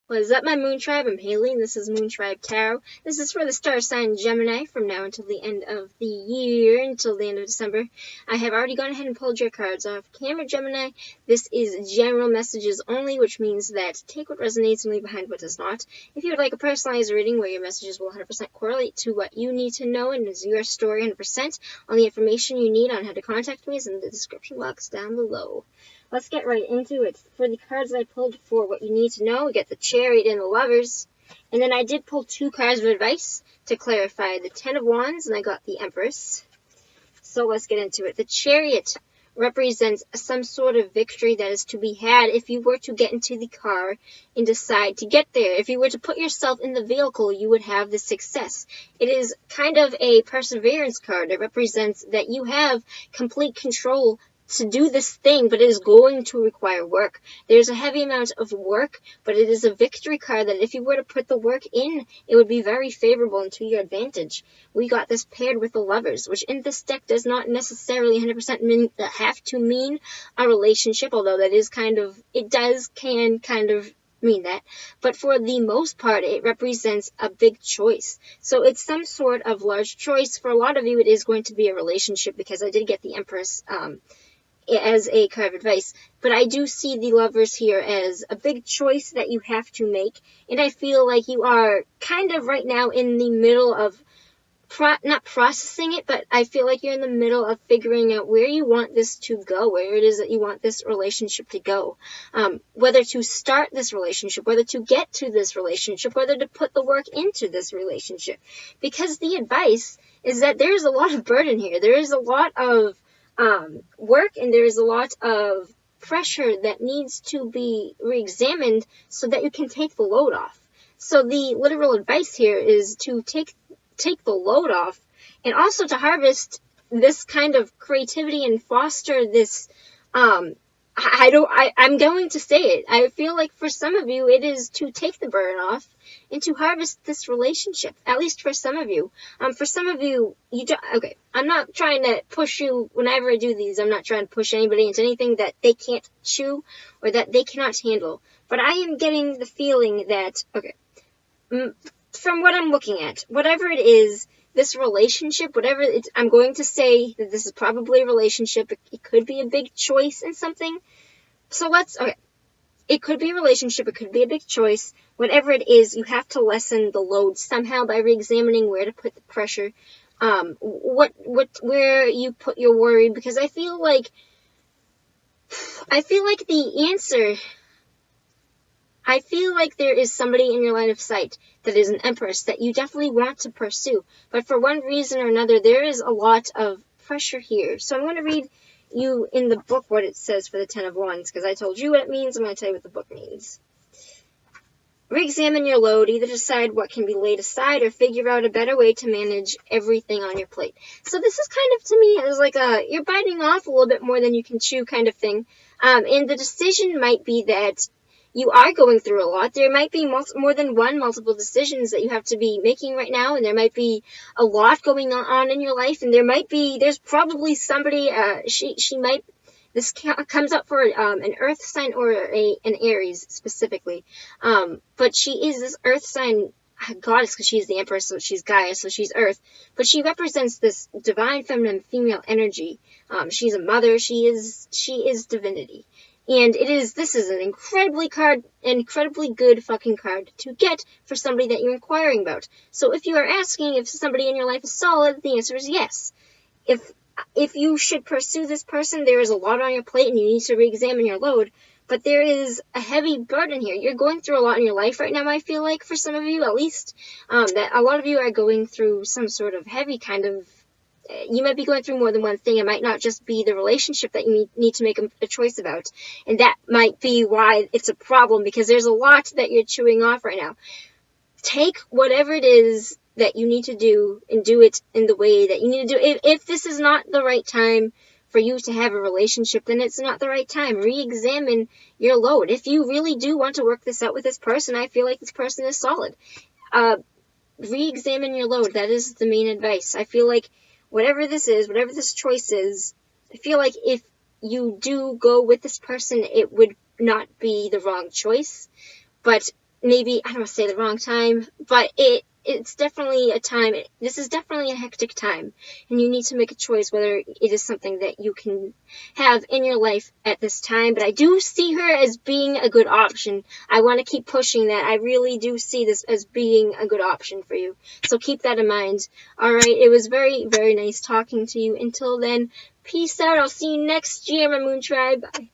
What is up, my Moon Tribe? I'm Haley, and this is Moon Tribe Tarot. This is for the star sign Gemini from now until the end of the year, until the end of December. I have already gone ahead and pulled your cards off camera, Gemini. This is general messages only, which means that take what resonates and leave behind what does not. If you would like a personalized reading where your messages will 100% correlate to what you need to know and is your story 100%, all the information you need on how to contact me is in the description box down below. Let's get right into it. For the cards I pulled for what you need to know, we get the Chariot and the Lovers. And then I did pull two cards of advice to clarify the Ten of Wands, and I got the Empress. So let's get into it. The Chariot represents some sort of victory that is to be had if you were to get into the car and decide to get there. If you were to put yourself in the vehicle, you would have the success. It is kind of a perseverance card. It represents that you have complete control to do this thing, but it is going to require work. There's a heavy amount of work, but it is a victory card that if you were to put the work in, it would be very favorable and to your advantage. We got this paired with the Lovers, which in this deck does not necessarily 100% have to mean a relationship, although that is can kind of mean that, but for the most part it represents a big choice. So it's some sort of large choice. For a lot of you it is going to be a relationship, because I did get the Empress as a card of advice, but I do see the Lovers here as a big choice that you have to make, and I feel like you are kind of right now in the middle of not processing it, but I feel like you're in the middle of figuring out where you want this to go, where it is that you want this relationship to go, whether to start this relationship, whether to get to this relationship, whether to put the work into this relationship, because the advice is that there's a lot of burden here. There is a lot of work, and there is a lot of pressure that needs to be re-examined so that you can take the load off. So the literal advice here is to take the load off, and also to harvest this kind of creativity and foster this I'm going to say it. I feel like for some of you, it is to take the burden off and to harvest this relationship. At least for some of you. For some of you, okay, I'm not trying to push you. Whenever I do these, I'm not trying to push anybody into anything that they can't chew or that they cannot handle. But I am getting the feeling that, okay, from what I'm looking at, whatever it is, this relationship, whatever it's, I'm going to say that this is probably a relationship. It could be a big choice in something. So okay. It could be a relationship. It could be a big choice. Whatever it is, you have to lessen the load somehow by re-examining where to put the pressure, where you put your worry, because I feel like the answer, I feel like there is somebody in your line of sight that is an Empress that you definitely want to pursue. But for one reason or another, there is a lot of pressure here. So I'm going to read you in the book what it says for the Ten of Wands, because I told you what it means. I'm going to tell you what the book means. Re-examine your load. Either decide what can be laid aside or figure out a better way to manage everything on your plate. So this is kind of, to me, as like you're biting off a little bit more than you can chew kind of thing. And the decision might be that you are going through a lot. There might be more than multiple decisions that you have to be making right now, and there might be a lot going on in your life, and there's probably somebody, this comes up for an earth sign or an Aries specifically, but she is this earth sign goddess because she's the Empress, so she's Gaia, so she's earth, but she represents this divine feminine female energy. She's a mother. She is divinity. And this is an incredibly good fucking card to get for somebody that you're inquiring about. So if you are asking if somebody in your life is solid, the answer is yes. If you should pursue this person, there is a lot on your plate and you need to re-examine your load. But there is a heavy burden here. You're going through a lot in your life right now, I feel like, for some of you at least. That a lot of you are going through some sort of heavy kind of, you might be going through more than one thing. It might not just be the relationship that you need to make a choice about. And that might be why it's a problem, because there's a lot that you're chewing off right now. Take whatever it is that you need to do and do it in the way that you need to do it. If this is not the right time for you to have a relationship, then it's not the right time. Re-examine your load. If you really do want to work this out with this person, I feel like this person is solid. Re-examine your load. That is the main advice. I feel like whatever this is, whatever this choice is, I feel like if you do go with this person, it would not be the wrong choice. But maybe, I don't want to say the wrong time, but it's definitely a time, this is definitely a hectic time, and you need to make a choice whether it is something that you can have in your life at this time. But I do see her as being a good option. I want to keep pushing that. I really do see this as being a good option for you. So keep that in mind. Alright, it was very, very nice talking to you. Until then, peace out. I'll see you next year, my Moon Tribe. Bye.